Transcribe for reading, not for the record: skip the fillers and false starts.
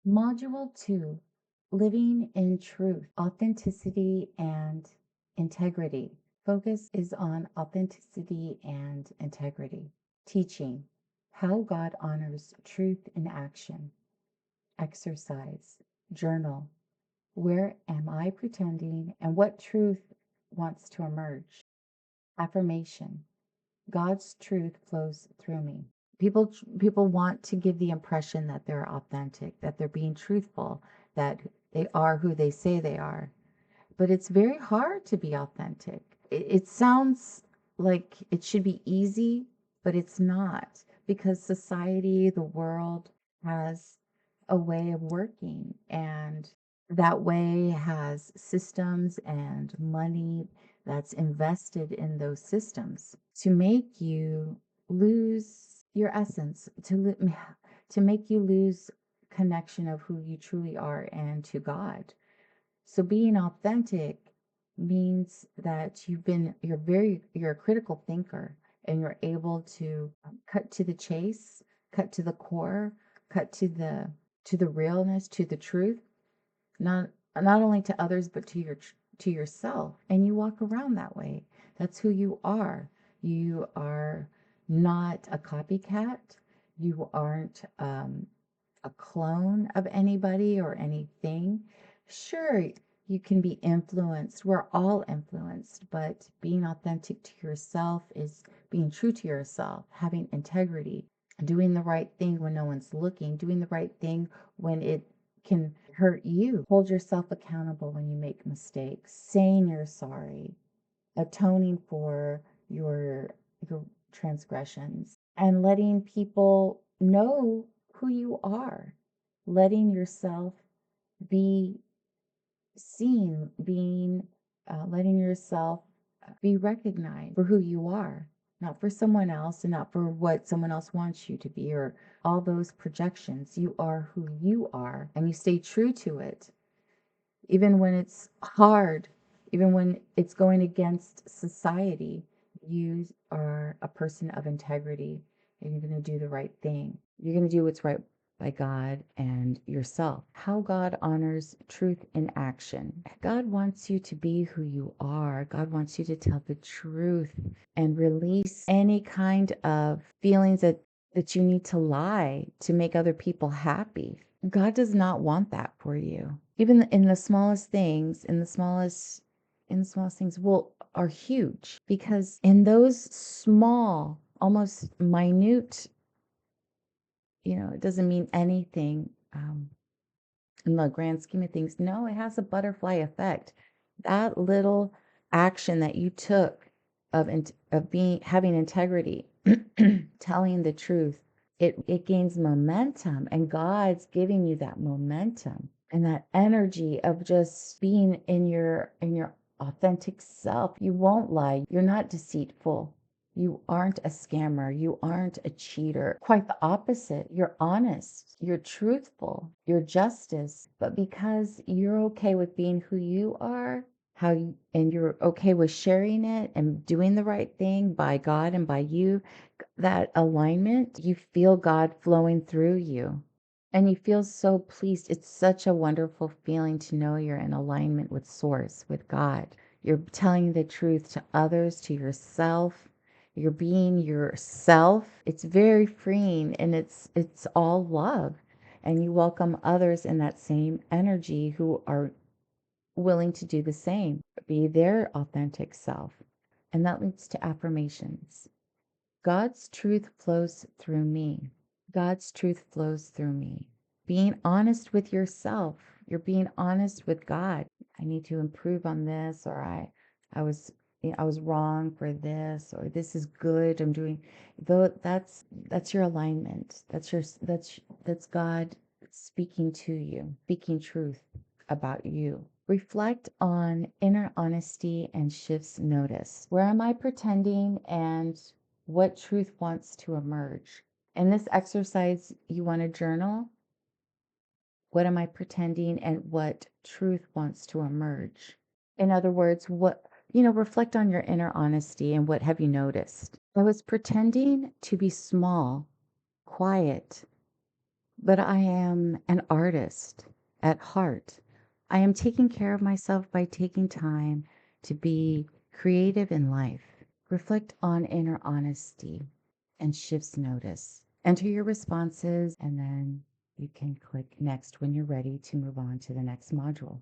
Module 2, Living in Truth, Authenticity and Integrity. Focus is on authenticity and integrity. Teaching, How God Honors Truth in Action. Exercise, Journal, Where am I pretending and what truth wants to emerge? Affirmation, God's truth flows through me. People want to give the impression that they're authentic, that they're being truthful, that they are who they say they are. But it's very hard to be authentic. It sounds like it should be easy, but it's not, because society, the world has a way of working, and that way has systems and money that's invested in those systems to make you lose your essence, to make you lose connection of who you truly are and to God. So being authentic means that you're a critical thinker, and you're able to cut to the chase, cut to the core, cut to the realness, to the truth, not only to others but to yourself, and you walk around that way. That's who you are. You are not a copycat. You aren't a clone of anybody or anything. Sure, you can be influenced. We're all influenced, but being authentic to yourself is being true to yourself, having integrity, doing the right thing when no one's looking, doing the right thing when it can hurt you. Hold yourself accountable when you make mistakes, saying you're sorry, atoning for your transgressions, and letting people know who you are, letting yourself be seen, being letting yourself be recognized for who you are, not for someone else and not for what someone else wants you to be, or all those projections. You are who you are, and you stay true to it, even when it's hard, even when it's going against society. You are a person of integrity, and you're going to do the right thing. You're going to do what's right by God and yourself. How God honors truth in action. God wants you to be who you are. God wants you to tell the truth and release any kind of feelings that you need to lie to make other people happy. God does not want that for you. Even in the smallest things, in the smallest things will are huge, because in those small, almost minute, it doesn't mean anything in the grand scheme of things. No, it has a butterfly effect. That little action that you took of having integrity, telling the truth, it gains momentum, and God's giving you that momentum and that energy of just being in your authentic self. You won't lie. You're not deceitful. You aren't a scammer. You aren't a cheater. Quite the opposite. You're honest. You're truthful. You're justice. But because you're okay with being who you are, and you're okay with sharing it and doing the right thing by God and by you, that alignment, you feel God flowing through you. And you feel so pleased. It's such a wonderful feeling to know you're in alignment with Source, with God. You're telling the truth to others, to yourself. You're being yourself. It's very freeing, and it's all love. And you welcome others in that same energy who are willing to do the same, be their authentic self. And that leads to affirmations. God's truth flows through me. God's truth flows through me. Being honest with yourself. You're being honest with God. I need to improve on this, or I was I was wrong for this, or this is good. I'm doing though that's your alignment. That's God speaking to you, speaking truth about you. Reflect on inner honesty and shifts noticed. Where am I pretending, and what truth wants to emerge? In this exercise, you want to journal. What am I pretending, and what truth wants to emerge? In other words, reflect on your inner honesty and what have you noticed? I was pretending to be small, quiet, but I am an artist at heart. I am taking care of myself by taking time to be creative in life. Reflect on inner honesty and shifts notice. Enter your responses, and then you can click next when you're ready to move on to the next module.